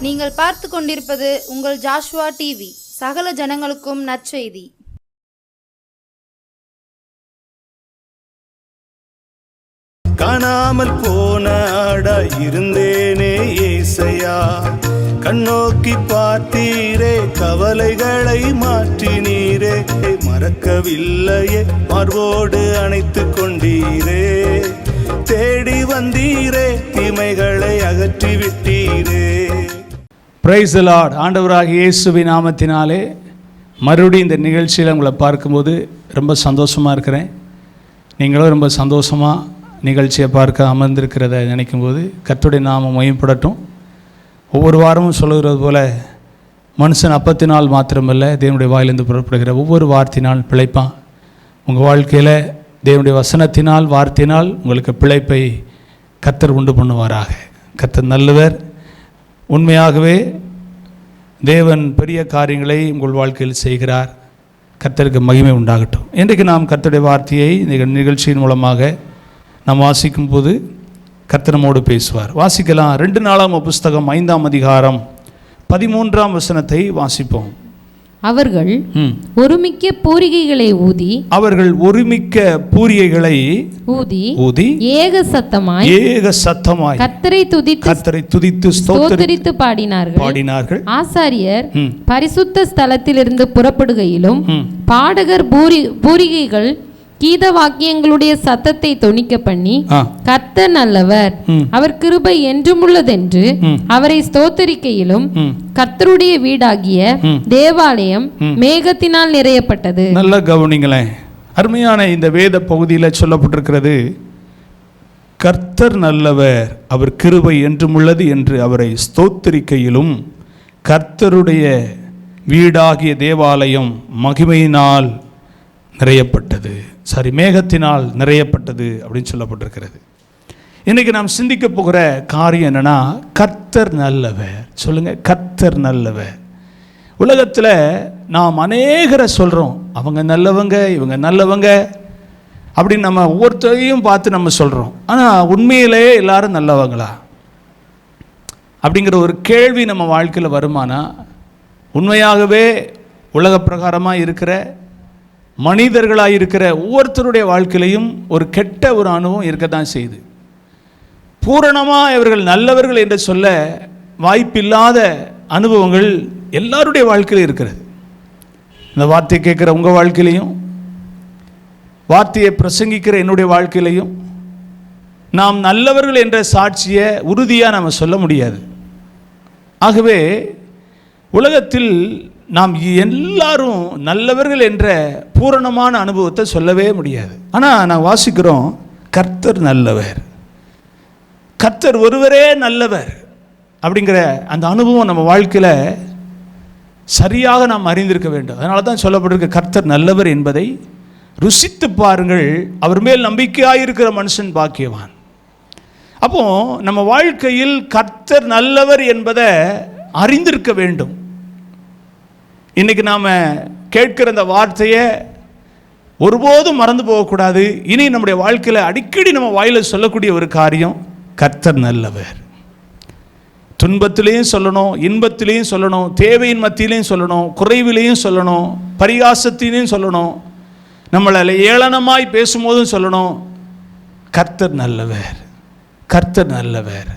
நீங்கள் பார்த்து கொண்டிருப்பது உங்கள் ஜாஷுவா டிவி. சகல ஜனங்களுக்கும் நற்செய்தி. காணாமல் போன ஆடா இருந்தேனே ஏசையா, கண்ணோக்கி பார்த்தீரே, கவலைகளை மாற்றினீரே, மறக்கவில்லையே, மார்போடு அணைத்து கொண்டீரே, தேடி வந்தீரே, தீமைகளை அகற்றி விட்டீரே. Praise the Lord. ஆண்டவராகிய இயேசுவின் நாமத்தினாலே மறுபடியும் இந்த நிகழ்ச்சியில் உங்களை பார்க்கும்போது ரொம்ப சந்தோஷமாக இருக்கிறேன். நீங்களும் ரொம்ப சந்தோஷமாக நிகழ்ச்சியை பார்க்க அமர்ந்திருக்கிறத நினைக்கும்போது கர்த்தருடைய நாமம் மகிமைப்படட்டும். ஒவ்வொரு வாரமும் சொல்லுகிறது போல் மனுஷன் அப்பத்தினால் மாத்திரமல்ல தேவனுடைய வாயிலிருந்து புறப்படுகிற ஒவ்வொரு வார்த்தையினால் பிழைப்பான். உங்கள் வாழ்க்கையில் தேவனுடைய வசனத்தினால் வார்த்தையினால் உங்களுக்கு பிழைப்பை கர்த்தர் உண்டு பண்ணுவாராக. கர்த்தர் நல்லவர். உண்மையாகவே தேவன் பெரிய காரியங்களை உங்கள் வாழ்க்கையில் செய்கிறார். கர்த்தருக்கு மகிமை உண்டாகட்டும். இன்றைக்கு நாம் கர்த்தருடைய வார்த்தையை இந்த நிகழ்ச்சியின் மூலமாக நாம் வாசிக்கும் போது கர்த்தர் நம்மோடு பேசுவார். வாசிக்கலாம். 2 நாளாகம புஸ்தகம் 5ஆம் அதிகாரம் 13ஆம் வசனத்தை வாசிப்போம். அவர்கள் ஒருமிக்க பூரிகைகளை ஊதி ஊதி ஏக சத்தமாய் கர்த்தரை துதித்து ஸ்தோத்திரித்து பாடினார்கள். ஆசாரியர் பரிசுத்த ஸ்தலத்திலிருந்து புறப்படுகையிலும் பாடகர் பூரிகைகள் கீத வாக்கியங்களுடைய சத்தத்தை தொனிக்க பண்ணி கர்த்தர் நல்லவர், அவர் கிருபை என்றும் உள்ளதென்று அவரை ஸ்தோத்தரிக்கையிலும் கர்த்தருடைய வீடாகிய தேவாலயம் மேகத்தினால் நிறையப்பட்டது. நல்ல கவனிங்களேன். அருமையான இந்த வேத பகுதியில் சொல்லப்பட்டிருக்கிறது, கர்த்தர் நல்லவர், அவர் கிருபை என்றும் உள்ளது என்று அவரை ஸ்தோத்தரிக்கையிலும் கர்த்தருடைய வீடாகிய தேவாலயம் மகிமையினால் நிறையப்பட்டது. மேகத்தினால் நிறையப்பட்டது அப்படின்னு சொல்லப்பட்டிருக்கிறது. இன்றைக்கி நாம் சிந்திக்க போகிற காரியம் என்னென்னா, கர்த்தர் நல்லவர். சொல்லுங்கள், கர்த்தர் நல்லவர். உலகத்தில் நாம் அநேகரை சொல்கிறோம், அவங்க நல்லவங்க, இவங்க நல்லவங்க அப்படின்னு நம்ம ஒவ்வொருத்தரையும் பார்த்து நம்ம சொல்கிறோம். ஆனால் உண்மையிலேயே எல்லாரும் நல்லவங்களா அப்படிங்கிற ஒரு கேள்வி நம்ம வாழ்க்கையில் வருமானா, உண்மையாகவே உலக பிரகாரமாக இருக்கிற மனிதர்களாக இருக்கிற ஒவ்வொருத்தருடைய வாழ்க்கையிலையும் ஒரு கெட்ட ஒரு அனுபவம் இருக்கத்தான் செய்யுது. பூரணமாக இவர்கள் நல்லவர்கள் என்று சொல்ல வாய்ப்பில்லாத அனுபவங்கள் எல்லாருடைய வாழ்க்கையிலும் இருக்கிறது. இந்த வார்த்தையை கேட்குற உங்கள் வாழ்க்கையிலையும், வார்த்தையை பிரசங்கிக்கிற என்னுடைய வாழ்க்கையிலையும் நாம் நல்லவர்கள் என்ற சாட்சியை உறுதியாக நம்ம சொல்ல முடியாது. ஆகவே உலகத்தில் நாம் எல்லாரும் நல்லவர்கள் என்ற பூரணமான அனுபவத்தை சொல்லவே முடியாது. ஆனால் நான் வாசிக்கிறோம், கர்த்தர் நல்லவர், கர்த்தர் ஒருவரே நல்லவர் அப்படிங்கிற அந்த அனுபவம் நம்ம வாழ்க்கையில் சரியாக நாம் அறிந்திருக்க வேண்டும். அதனால தான் சொல்லப்பட்டிருக்க கர்த்தர் நல்லவர் என்பதை ருசித்து பாருங்கள், அவர் மேல் நம்பிக்கையாயிருக்கிற மனுஷன் பாக்கியவான். அப்போ நம்ம வாழ்க்கையில் கர்த்தர் நல்லவர் என்பதை அறிந்திருக்க வேண்டும். இன்றைக்கி நாம் கேட்கிற இந்த வார்த்தையை ஒருபோதும் மறந்து போகக்கூடாது. இனி நம்முடைய வாழ்க்கையில் அடிக்கடி நம்ம வாயில் சொல்லக்கூடிய ஒரு காரியம், கர்த்தர் நல்லவர். துன்பத்திலையும் சொல்லணும், இன்பத்திலையும் சொல்லணும், தேவையின் மத்தியிலையும் சொல்லணும், குறைவிலையும் சொல்லணும், பரிகாசத்திலையும் சொல்லணும், நம்மளை ஏளனமாய் பேசும்போதும் சொல்லணும், கர்த்தர் நல்லவர், கர்த்தர் நல்லவர்.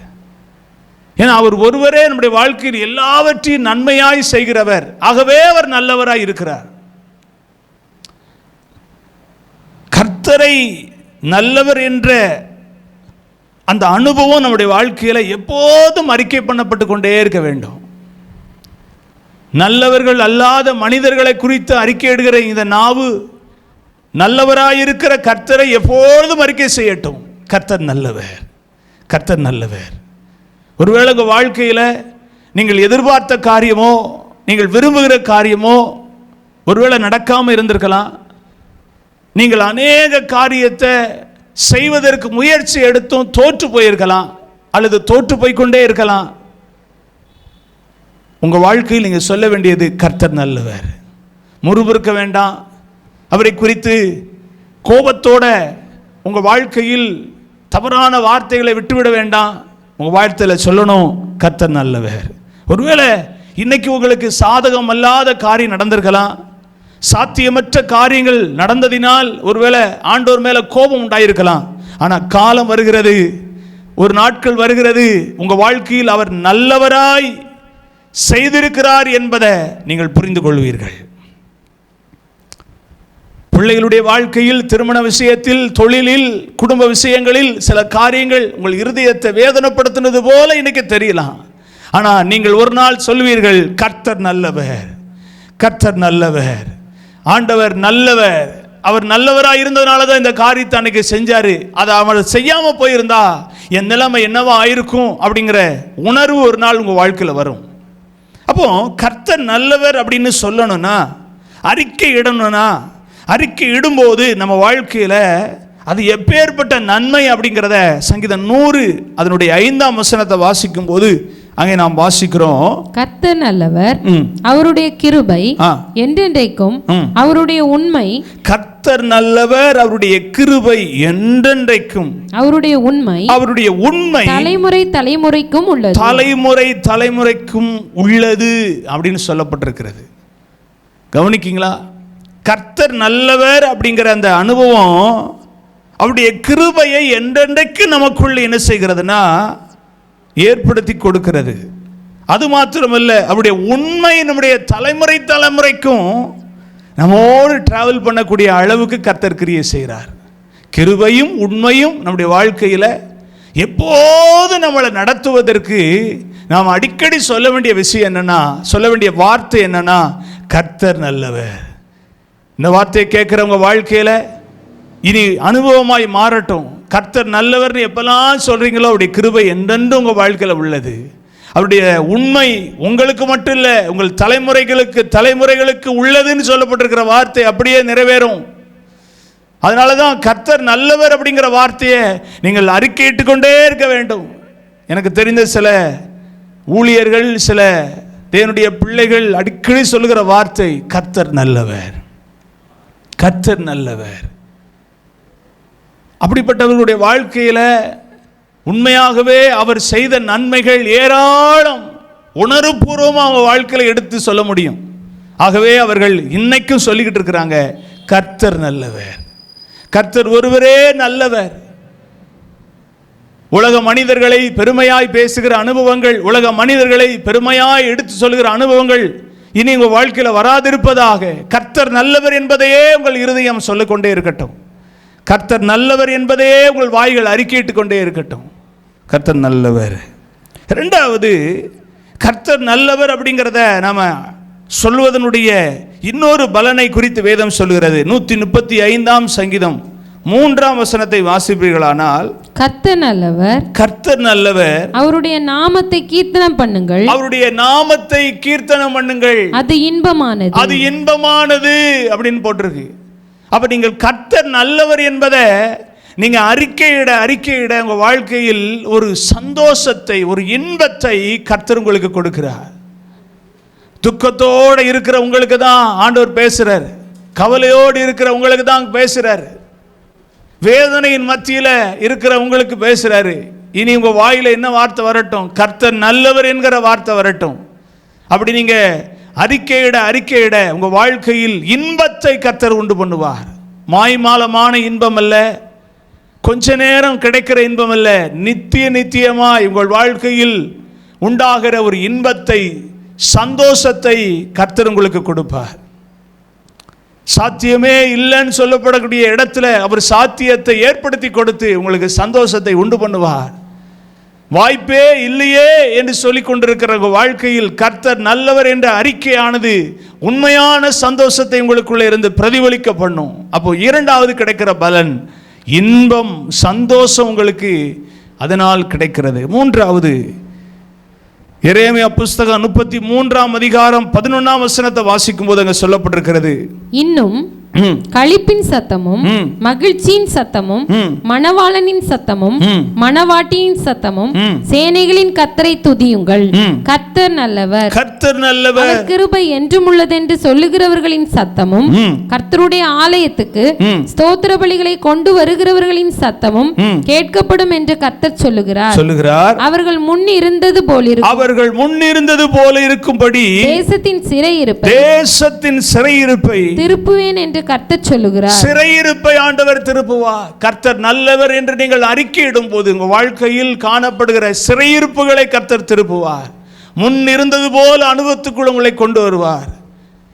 ஏன்னா அவர் ஒருவரே நம்முடைய வாழ்க்கையில் எல்லாவற்றையும் நன்மையாய் செய்கிறவர். ஆகவே அவர் நல்லவராய் இருக்கிறார். கர்த்தரை நல்லவர் என்ற அந்த அனுபவம் நம்முடைய வாழ்க்கையில் எப்போதும் அறிக்கை பண்ணப்பட்டு கொண்டே இருக்க வேண்டும். நல்லவர்கள் அல்லாத மனிதர்களை குறித்து அறிக்கையிடுகிற இந்த நாவு நல்லவராயிருக்கிற கர்த்தரை எப்பொழுதும் அறிக்கை செய்யட்டும். கர்த்தர் நல்லவர், கர்த்தர் நல்லவர். ஒருவேளை உங்கள் வாழ்க்கையில் நீங்கள் எதிர்பார்த்த காரியமோ, நீங்கள் விரும்புகிற காரியமோ ஒருவேளை நடக்காமல் இருந்திருக்கலாம். நீங்கள் அநேக காரியத்தை செய்வதற்கு முயற்சி எடுத்தும் தோற்று போயிருக்கலாம், அல்லது தோற்று போய்கொண்டே இருக்கலாம். உங்கள் வாழ்க்கையில் நீங்கள் சொல்ல வேண்டியது, கர்த்தர் நல்லவர். முறுமுறுக்க வேண்டாம். அவரை குறித்து கோபத்தோட உங்கள் வாழ்க்கையில் தவறான வார்த்தைகளை விட்டுவிட வேண்டாம். உங்கள் வாழ்க்கையில் சொல்லணும், கர்த்தர் நல்லவர். ஒருவேளை இன்னைக்கு உங்களுக்கு சாதகம் அல்லாத காரியம் நடந்திருக்கலாம், சாத்தியமற்ற காரியங்கள் நடந்ததினால் ஒருவேளை ஆண்டவர் மேல கோபம் உண்டாயிருக்கலாம். ஆனால் காலம் வருகிறது, ஒரு நாட்கள் வருகிறது, உங்க வாழ்க்கையில் அவர் நல்லவராய் செய்திருக்கிறார் என்பதை நீங்கள் புரிந்து கொள்வீர்கள். பிள்ளைகளுடைய வாழ்க்கையில், திருமண விஷயத்தில், தொழிலில், குடும்ப விஷயங்களில் சில காரியங்கள் உங்கள் இருதயத்தை வேதனைப்படுத்தினது போல இன்னைக்கு தெரியலாம். ஆனால் நீங்கள் ஒரு நாள் சொல்வீர்கள், கர்த்தர் நல்லவர், கர்த்தர் நல்லவர், ஆண்டவர் நல்லவர், அவர் நல்லவராக இருந்ததுனால தான் இந்த காரியத்தை அன்னைக்கு செஞ்சாரு. அதை அவர் செய்யாமல் போயிருந்தா என் நிலைமை என்னவா ஆயிருக்கும் அப்படிங்கிற உணர்வு ஒரு நாள் உங்கள் வாழ்க்கையில் வரும். அப்போ கர்த்தர் நல்லவர் அப்படின்னு சொல்லணும்னா, அறிக்கை இடணும்னா, அறிக்கை இடும்போது நம்ம வாழ்க்கையில் அது எப்பேற்பட்ட நன்மை அப்படிங்கிறத சங்கீதம் 100 அதனுடைய 5ஆம் வசனத்தை வாசிக்கும் போது அங்கே நாம் வாசிக்கிறோம், கர்த்தர் நல்லவர், அவருடைய கிருபை என்றென்றைக்கும், அவருடைய உண்மை, கர்த்தர் நல்லவர், அவருடைய கிருபை என்றென்றைக்கும், அவருடைய உண்மை, அவருடைய உண்மை தலைமுறை தலைமுறைக்கும் உள்ளது, தலைமுறை தலைமுறைக்கும் உள்ளது அப்படின்னு சொல்லப்பட்டிருக்கிறது. கவனிக்கீங்களா? கர்த்தர் நல்லவர் அப்படிங்கிற அந்த அனுபவம் அவருடைய கிருபையை என்றென்றைக்கு நமக்குள்ள என்ன செய்கிறதுனா ஏற்படுத்தி கொடுக்கிறது. அது மாத்திரமல்ல, அவருடைய உண்மை நம்முடைய தலைமுறை தலைமுறைக்கும் நம்மோடு டிராவல் பண்ணக்கூடிய அளவுக்கு கர்த்தர் கிரியை செய்கிறார். கிருபையும் உண்மையும் நம்முடைய வாழ்க்கையில் எப்போது நம்மளை நடத்துவதற்கு நாம் அடிக்கடி சொல்ல வேண்டிய விஷயம் என்னன்னா, சொல்ல வேண்டிய வார்த்தை என்னன்னா, கர்த்தர் நல்லவர். இந்த வார்த்தையை கேட்குறவங்க வாழ்க்கையில் இனி அனுபவமாய் மாறட்டும். கர்த்தர் நல்லவர்னு எப்பெல்லாம் சொல்கிறீங்களோ அவருடைய கிருபை என்றென்றும் உங்கள் வாழ்க்கையில் உள்ளது. அவருடைய உண்மை உங்களுக்கு மட்டும் இல்லை, உங்கள் தலைமுறைகளுக்கு உள்ளதுன்னு சொல்லப்பட்டிருக்கிற வார்த்தை அப்படியே நிறைவேறும். அதனால தான் கர்த்தர் நல்லவர் அப்படிங்கிற வார்த்தையை நீங்கள் அறிக்கையிட்டு கொண்டே இருக்க வேண்டும். எனக்கு தெரிந்த சில ஊழியர்கள், சில தேவனுடைய பிள்ளைகள் அடிக்கடி சொல்லுகிற வார்த்தை, கர்த்தர் நல்லவர், கர்த்தர் நல்லவர். அப்படிப்பட்டவர்களுடைய வாழ்க்கையில் உண்மையாகவே அவர் செய்த நன்மைகள் ஏராளம், உணர்வுபூர்வமாக அவங்க வாழ்க்கையில் எடுத்து சொல்ல முடியும். ஆகவே அவர்கள் இன்னைக்கும் சொல்லிக்கிட்டு இருக்கிறாங்க, கர்த்தர் நல்லவர், கர்த்தர் ஒருவரே நல்லவர். உலக மனிதர்களை பெருமையாய் பேசுகிற அனுபவங்கள், உலக மனிதர்களை பெருமையாய் எடுத்து சொல்லுகிற அனுபவங்கள் இனி உங்கள் வாழ்க்கையில் வராதிருப்பதாக. கர்த்தர் நல்லவர் என்பதையே உங்கள் இருதயம் சொல்லிக்கொண்டே இருக்கட்டும். கர்த்தர் நல்லவர் என்பதையே உங்கள் வாய்கள் அறிக்கையிட்டுக் கொண்டே இருக்கட்டும். கர்த்தர் நல்லவர். இரண்டாவது, கர்த்தர் நல்லவர் அப்படிங்கிறத நாம சொல்வதனுடைய இன்னொரு பலனை குறித்து வேதம் சொல்கிறது. 135ஆம் சங்கீதம் 3ஆம் வசனத்தை வாசிப்பீர்களானால், கர்த்தர் நல்லவர், கர்த்தர் நல்லவர், அவருடைய நாமத்தை கீர்த்தனம் பண்ணுங்கள், அவருடைய நாமத்தை கீர்த்தனம் பண்ணுங்கள், அது இன்பமானது, அது இன்பமானது அப்படின்னு போட்டிருக்கு. அப்ப நீங்கள் கர்த்தர் நல்லவர் என்பதை நீங்க அறிக்கையிட உங்க வாழ்க்கையில் ஒரு சந்தோஷத்தை, ஒரு இன்பத்தை கர்த்தர் உங்களுக்கு கொடுக்கிறார். துக்கத்தோடு இருக்கிற உங்களுக்கு தான் ஆண்டவர் பேசுறார், கவலையோடு இருக்கிற உங்களுக்கு தான் பேசுறார், வேதனையின் மத்தியில் இருக்கிற உங்களுக்கு பேசுறாரு. இனி உங்க வாயில என்ன வார்த்தை வரட்டும்? கர்த்தர் நல்லவர் என்கிற வார்த்தை வரட்டும். அப்படி நீங்க அறிக்கையிட உங்க வாழ்க்கையில் இன்பத்தை கர்த்தர் உண்டு பண்ணுவார். மாய்மாலமான இன்பம் அல்ல, கொஞ்ச நேரம் கிடைக்கிற இன்பம் அல்ல, நித்தியமாய் உங்கள் வாழ்க்கையில் உண்டாகிற ஒரு இன்பத்தை, சந்தோஷத்தை கர்த்தர் உங்களுக்கு கொடுப்பார். சாத்தியமே இல்லைன்னு சொல்லப்படக்கூடிய இடத்துல அவர் சாத்தியத்தை ஏற்படுத்தி கொடுத்து உங்களுக்கு சந்தோஷத்தை உண்டு பண்ணுவார். வாய்ப்பே இல்லையே என்று சொல்லிக் கொண்டிருக்கிற வாழ்க்கையில் கர்த்தர் நல்லவர் என்ற அறிக்கையானது உண்மையான சந்தோஷத்தை உங்களுக்குள்ளே இருந்து பிரதிபலிக்க பண்ணும். அப்போ இரண்டாவது கிடைக்கிற பலன் இன்பம், சந்தோஷம் உங்களுக்கு அதனால் கிடைக்கிறது. மூன்றாவது, எரேமியா புஸ்தகம் 33ஆம் அதிகாரம் 11ஆம் வசனத்தை வாசிக்கும் போது அங்க சொல்லப்பட்டிருக்கிறது, இன்னும் களிப்பின் சத்தமும் மகிழ்ச்சியின் சத்தமும் மணவாளனின் சத்தமும் மணவாட்டியின் சத்தமும் சேனைகளின் கர்த்தரை துதியுங்கள். கர்த்தர் நல்லவர், கர்த்தர் நல்லவர், அவர் கிருபை என்றும் உள்ளதென்று சொல்லுகிறவர்களின் சத்தமும் கர்த்தருடைய ஆலயத்துக்கு ஸ்தோத்திர பலிகளை கொண்டு வருகிறவர்களின் சத்தமும் கேட்கப்படும் என்று கர்த்தர் சொல்லுகிறார். அவர்கள் முன் இருந்தது போல இருக்கும்படி தேசத்தின் சிறையிருப்பை திருப்புவேன் என்று கர்த்தர் சொல்லுகிறார். சிறையிருப்பை ஆண்டவர் திருப்புவார். கர்த்தர் நல்லவர் என்று நீங்கள் அறிக்கையிடும் போது உங்கள் வாழ்க்கையில் காணப்படுகிற சிறையிருப்புகளை கர்த்தர் திருப்புவார். முன் இருந்தது போல அனுபவத்துக்குள் உங்களை கொண்டு வருவார்.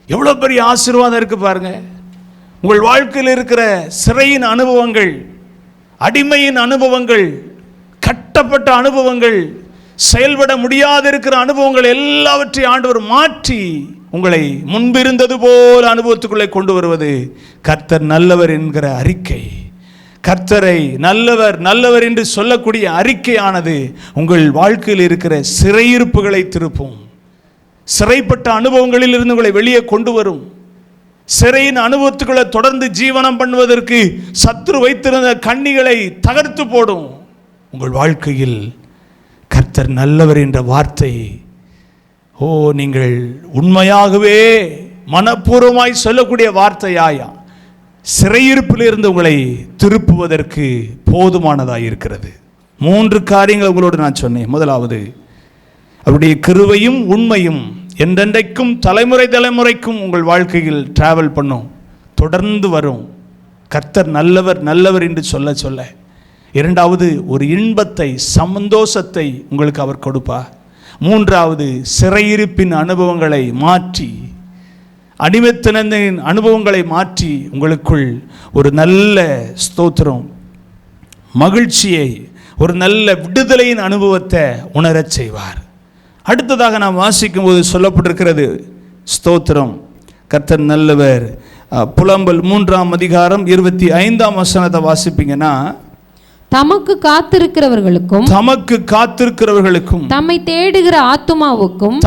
எவ்வளவு பெரிய ஆசீர்வாதம் இருக்கு பாருங்க. உங்கள் வாழ்க்கையில் இருக்கிற சிறையின் அனுபவங்கள், அடிமையின் அனுபவங்கள், கட்டப்பட்ட அனுபவங்கள், செயல்பட முடியாது இருக்கிற அனுபவங்கள் எல்லாவற்றையும் ஆண்டவர் மாற்றி உங்களை முன்பிருந்தது போல அனுபவத்துக்குள்ளே கொண்டு வருவது கர்த்தர் நல்லவர் என்கிற அறிக்கை. கர்த்தரை நல்லவர் நல்லவர் என்று சொல்லக்கூடிய அறிக்கையானது உங்கள் வாழ்க்கையில் இருக்கிற சிறையிருப்புகளை திருப்பும். சிறைப்பட்ட அனுபவங்களில் இருந்து உங்களை வெளியே கொண்டு வரும். சிறையின் அனுபவத்துக்களை தொடர்ந்து ஜீவனம் பண்ணுவதற்கு சத்துரு வைத்திருந்த கண்ணிகளை தகர்த்து போடும். உங்கள் வாழ்க்கையில் கர்த்தர் நல்லவர் என்ற வார்த்தை, நீங்கள் உண்மையாகவே மனப்பூர்வமாய் சொல்லக்கூடிய வார்த்தையாயா சிறையிருப்பில் இருந்து உங்களை திருப்புவதற்கு போதுமானதாக இருக்கிறது. 3 காரியங்கள் உங்களோடு நான் சொன்னேன். முதலாவது, அவருடைய கிருபையும் உண்மையும் என்றென்றைக்கும் தலைமுறைக்கும் உங்கள் வாழ்க்கையில் டிராவல் பண்ணும், தொடர்ந்து வரும். கர்த்தர் நல்லவர் நல்லவர் என்று சொல்ல. இரண்டாவது, ஒரு இன்பத்தை, சந்தோஷத்தை உங்களுக்கு அவர் கொடுப்பார். மூன்றாவது, சிறையிருப்பின் அனுபவங்களை மாற்றி, அடிமைத்தனத்தின் அனுபவங்களை மாற்றி உங்களுக்குள் ஒரு நல்ல ஸ்தோத்திரம், மகிழ்ச்சியை, ஒரு நல்ல விடுதலையின் அனுபவத்தை உணரச் செய்வார். அடுத்ததாக நாம் வாசிக்கும் போது சொல்லப்பட்டிருக்கிறது, ஸ்தோத்திரம், கர்த்தர் நல்லவர். புலம்பல் 3ஆம் அதிகாரம் 25ஆம் வசனத்தை வாசிப்பீங்கன்னா, தமக்கு காத்திருக்கிறவர்களுக்கும் தம்மை தேடுகிற ஆத்துமாவுக்கும்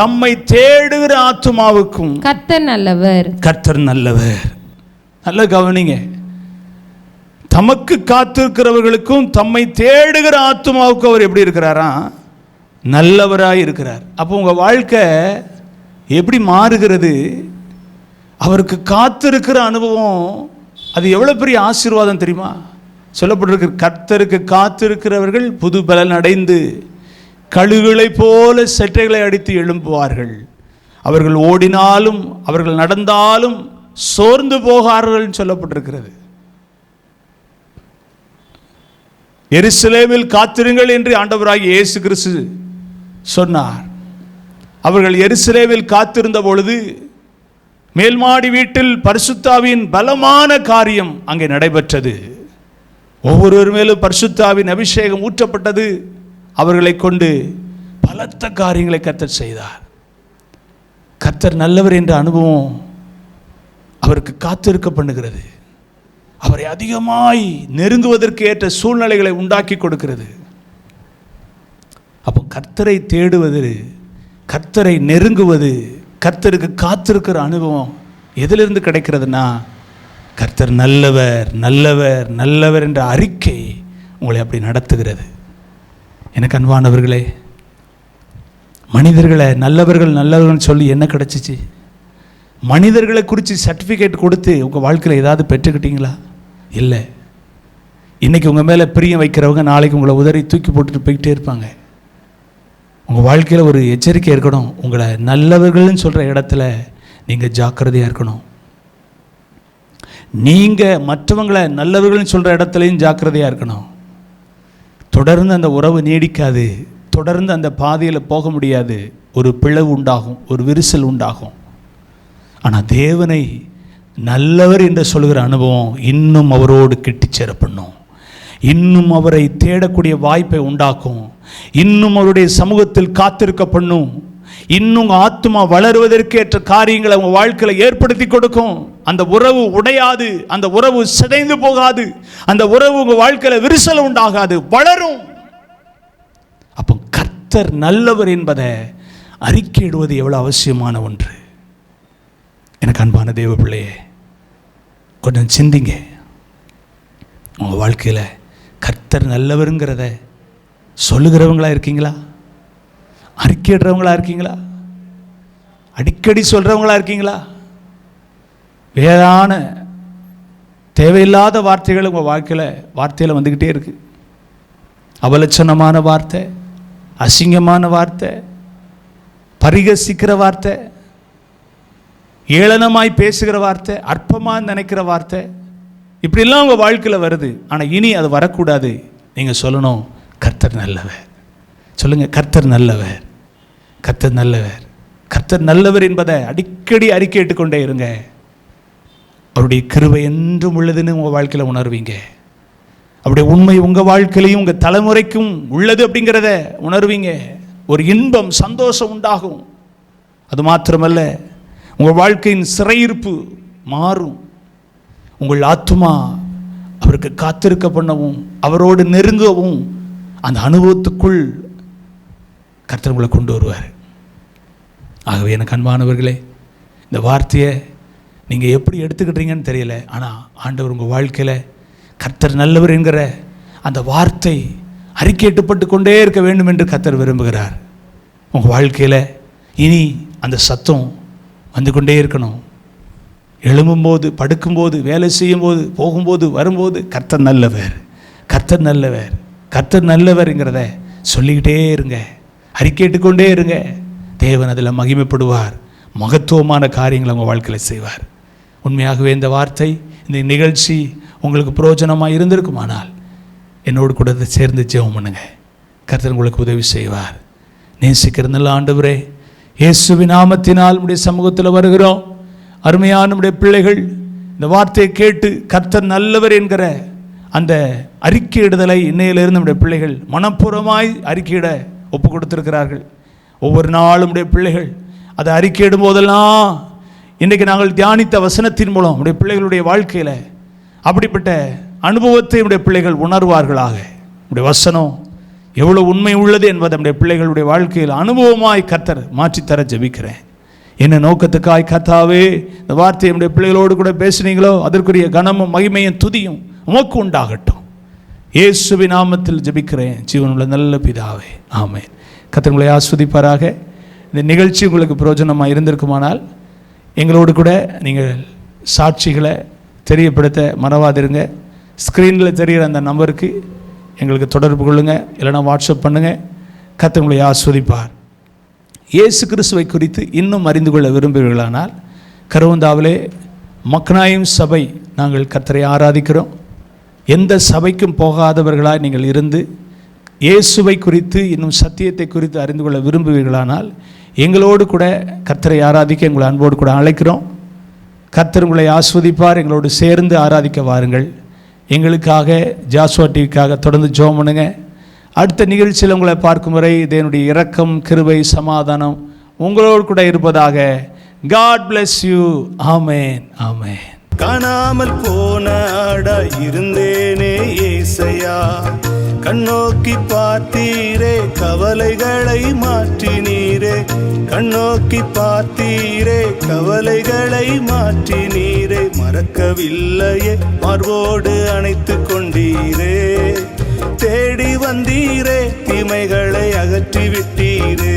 கர்த்தர் நல்லவர். நல்ல கவனிங்க. தமக்கு காத்திருக்கிறவர்களுக்கும் தம்மை தேடுகிற ஆத்துமாவுக்கு அவர் எப்படி இருக்கிறாரா? நல்லவராய் இருக்கிறார். அப்போ உங்க வாழ்க்கை எப்படி மாறுகிறது? அவருக்கு காத்திருக்கிற அனுபவம், அது எவ்வளவு பெரிய ஆசீர்வாதம் தெரியுமா? சொல்லப்பட்டிருக்கிற, கர்த்தருக்கு காத்திருக்கிறவர்கள் புது பலன் அடைந்து கழுகுகளைப் போல செட்டைகளை அடித்து எழும்புவார்கள். அவர்கள் ஓடினாலும் அவர்கள் நடந்தாலும் சோர்ந்து போகார்கள் சொல்லப்பட்டிருக்கிறது. எருசலேமில் காத்திருங்கள் என்று ஆண்டவராகிய இயேசு கிறிஸ்து சொன்னார். அவர்கள் எருசலேமில் காத்திருந்த பொழுது மேல்மாடி வீட்டில் பரிசுத்தாவின் பலமான காரியம் அங்கே நடைபெற்றது. ஒவ்வொருவர் மேலும் பரிசுத்தாவின் அபிஷேகம் ஊற்றப்பட்டது. அவர்களை கொண்டு பலத்த காரியங்களை கர்த்தர் செய்தார். கர்த்தர் நல்லவர் என்ற அனுபவம் அவருக்கு காத்திருக்க பண்ணுகிறது. அவரை அதிகமாய் நெருங்குவதற்கு ஏற்ற சூழ்நிலைகளை உண்டாக்கி கொடுக்கிறது. அப்போ கர்த்தரை தேடுவது, கர்த்தரை நெருங்குவது, கர்த்தருக்கு காத்திருக்கிற அனுபவம் எதிலிருந்து கிடைக்கிறதுனா, கர்த்தர் நல்லவர் நல்லவர் நல்லவர் என்ற அறிக்கை உங்களை அப்படி நடத்துகிறது. எனக்கு அன்பானவர்களே, மனிதர்களை நல்லவர்கள் நல்லவர்கள் சொல்லி என்ன கிடைச்சிச்சு? மனிதர்களை குறித்து சர்டிஃபிகேட் கொடுத்து உங்கள் வாழ்க்கையில் ஏதாவது பெற்றுக்கிட்டீங்களா? இல்லை. இன்றைக்கி உங்கள் மேலே பிரியம் வைக்கிறவங்க நாளைக்கு உங்களை உதறி தூக்கி போட்டுட்டு போய்கிட்டே இருப்பாங்க. உங்கள் வாழ்க்கையில் ஒரு எச்சரிக்கை இருக்கணும். உங்களை நல்லவர்கள்னு சொல்கிற இடத்துல நீங்கள் ஜாக்கிரதையாக இருக்கணும். நீங்கள் மற்றவங்களை நல்லவர்கள்னு சொல்கிற இடத்துலையும் ஜாக்கிரதையாக இருக்கணும். தொடர்ந்து அந்த உறவு நீடிக்காது. தொடர்ந்து அந்த பாதையில் போக முடியாது. ஒரு பிளவு உண்டாகும், ஒரு விரிசல் உண்டாகும். ஆனால் தேவனை நல்லவர் என்று சொல்கிற அனுபவம் இன்னும் அவரோடு கிட்டிச்சேர பண்ணும். இன்னும் அவரை தேடக்கூடிய வாய்ப்பை உண்டாக்கும். இன்னும் அவருடைய சமூகத்தில் காத்திருக்க பண்ணும். இன்னும் ஆத்மா வளருவதற்கேற்ற காரியங்களை அவங்க வாழ்க்கையில் ஏற்படுத்தி கொடுக்கும். அந்த உறவு உடையாது, அந்த உறவு சிதைந்து போகாது, அந்த உறவு உங்க வாழ்க்கையில் விரிசல் உண்டாகாது, வளரும். அப்போ கர்த்தர் நல்லவர் என்பதை அறிக்கையிடுவது எவ்வளவு அவசியமான ஒன்று. எனக்கு அன்பான தேவ பிள்ளையே, கொஞ்சம் சிந்திங்க. உங்கள் வாழ்க்கையில் கர்த்தர் நல்லவருங்கிறத சொல்லுகிறவங்களா இருக்கீங்களா? அறிக்கையிடுறவங்களா இருக்கீங்களா? அடிக்கடி சொல்கிறவங்களா இருக்கீங்களா? வேறான தேவையில்லாத வார்த்தைகள் உங்கள் வார்த்தையில் வந்துக்கிட்டே இருக்கு. அவலட்சணமான வார்த்தை, அசிங்கமான வார்த்தை, பரிகசிக்கிற வார்த்தை, ஏளனமாய் பேசுகிற வார்த்தை, அற்பமாக நினைக்கிற வார்த்தை, இப்படிலாம் உங்கள் வாழ்க்கையில் வருது. ஆனால் இனி அது வரக்கூடாது. நீங்கள் சொல்லணும், கர்த்தர் நல்லவர். சொல்லுங்கள், கர்த்தர் நல்லவர், கர்த்தர் நல்லவர், கர்த்தர் நல்லவர் என்பதை அடிக்கடி அறிக்கையிட்டுக் கொண்டே இருங்க. அவருடைய கிருபை என்றும் உள்ளதுன்னு உங்கள் வாழ்க்கையில் உணர்வீங்க. அவருடைய உண்மை உங்கள் வாழ்க்கையிலையும் உங்கள் தலைமுறைக்கும் உள்ளது அப்படிங்கிறத உணர்வீங்க. ஒரு இன்பம், சந்தோஷம் உண்டாகும். அது மாத்திரமல்ல, உங்கள் வாழ்க்கையின் சிறையிருப்பு மாறும். உங்கள் ஆத்துமா அவருக்கு காத்திருக்க பண்ணவும், அவரோடு நெருங்கவும், அந்த அனுபவத்துக்குள் கர்த்தர் உங்களை கொண்டு வருவார். ஆகவே எனக்கு அன்பானவர்களே, இந்த வார்த்தையை நீங்கள் எப்படி எடுத்துக்கிட்டீங்கன்னு தெரியல. ஆனால் ஆண்டவர் உங்கள் வாழ்க்கையில் கர்த்தர் நல்லவர் என்கிற அந்த வார்த்தை அறிக்கையிட்டப்பட்டு கொண்டே இருக்க வேண்டும் என்று கர்த்தர் விரும்புகிறார். உங்கள் வாழ்க்கையில் இனி அந்த சத்தம் வந்து கொண்டே இருக்கணும். எழும்பும்போது, படுக்கும்போது, வேலை செய்யும்போது, போகும்போது, வரும்போது, கர்த்தர் நல்லவர், கர்த்தர் நல்லவர், கர்த்தர் நல்லவர்ங்கிறத சொல்லிக்கிட்டே இருங்க, அறிக்கையிட்டுக்கொண்டே இருங்க. தேவன் அதில் மகிமைப்படுவார், மகத்துவமான காரியங்களை உங்கள் வாழ்க்கையில் செய்வார். உண்மையாகவே இந்த வார்த்தை, இந்த நிகழ்ச்சி உங்களுக்கு பிரயோஜனமாக இருந்திருக்குமானால் என்னோடு கூட சேர்ந்து ஜெபம் பண்ணுங்க. கர்த்தர் உங்களுக்கு உதவி செய்வார். நேசிக்கிற நல்ல ஆண்டவரே, இயேசுவின் நாமத்தினால் உடைய சமூகத்தில் வருகிறோம். அருமையான நம்முடைய பிள்ளைகள் இந்த வார்த்தையை கேட்டு கர்த்தர் நல்லவர் என்கிற அந்த அறிக்கையிடுதலை இன்னையிலிருந்து நம்முடைய பிள்ளைகள் மனப்பூர்வமாய் அறிக்கையிட ஒப்பு கொடுத்திருக்கிறார்கள். ஒவ்வொரு நாளும் நம்முடைய பிள்ளைகள் அதை அறிக்கையிடும் போதெல்லாம் இன்றைக்கு நாங்கள் தியானித்த வசனத்தின் மூலம் நம்முடைய பிள்ளைகளுடைய வாழ்க்கையில் அப்படிப்பட்ட அனுபவத்தை நம்முடைய பிள்ளைகள் உணர்வார்களாக. நம்முடைய வசனம் எவ்வளோ உண்மை உள்ளது என்பதை நம்முடைய பிள்ளைகளுடைய வாழ்க்கையில் அனுபவமாய் கர்த்தர் மாற்றித்தர ஜெபிக்கிறேன். என்ன நோக்கத்துக்காய் கர்த்தாவே இந்த வார்த்தையை நம்முடைய பிள்ளைகளோடு கூட பேசுனீங்களோ அதற்குரிய கனமும் மகிமையும் துதியும் உமக்கு உண்டாகட்டும். இயேசுவின் நாமத்தில் ஜெபிக்கிறேன் ஜீவனுள்ள நல்ல பிதாவே, ஆமென். கர்த்தர் உங்களை ஆஸ்வதிப்பாராக. இந்த நிகழ்ச்சி உங்களுக்கு பிரயோஜனமாக இருந்திருக்குமானால் எங்களோடு கூட நீங்கள் சாட்சிகளை தெரியப்படுத்த மறவாதிருங்க. ஸ்க்ரீனில் தெரிகிற அந்த நம்பருக்கு எங்களுக்கு தொடர்பு கொள்ளுங்கள், இல்லைனா வாட்ஸ்அப் பண்ணுங்கள். கர்த்தர் உங்களை ஆஸ்வதிப்பார். இயேசு கிறிஸ்துவை குறித்து இன்னும் அறிந்து கொள்ள விரும்புகிறீர்களானால் கருவந்தாவிலே மக்னாயும் சபை நாங்கள் கர்த்தரை ஆராதிக்கிறோம். எந்த சபைக்கும் போகாதவர்களாக நீங்கள் இருந்து இயேசுவை குறித்து இன்னும் சத்தியத்தை குறித்து அறிந்து கொள்ள விரும்புவீர்களானால் எங்களோடு கூட கர்த்தரை ஆராதிக்க எங்களை அன்போடு கூட அழைக்கிறோம். கர்த்தர் உங்களை ஆஸ்வதிப்பார். எங்களோடு சேர்ந்து ஆராதிக்க வாருங்கள். எங்களுக்காக, ஜாஸ்வா டிவிக்காக தொடர்ந்து ஜெபம் பண்ணுங்க. அடுத்த நிகழ்ச்சியில் உங்களை பார்க்கும் வரை தேவனுடைய இரக்கம், கிருபை, சமாதானம் உங்களோடு கூட இருப்பதாக. God bless you. ஆமென், ஆமென். காணாமல் போன ஆடா இருந்தேனே ஏசையா, கண்ணோக்கி பார்த்தீரே கவலைகளை மாற்றினீரே, கண்ணோக்கி பார்த்தீரே கவலைகளை மாற்றினீரே, மறக்கவில்லையே மார்போடு அணைத்து கொண்டீரே, தேடி வந்தீரே தீமைகளை அகற்றி விட்டீரே.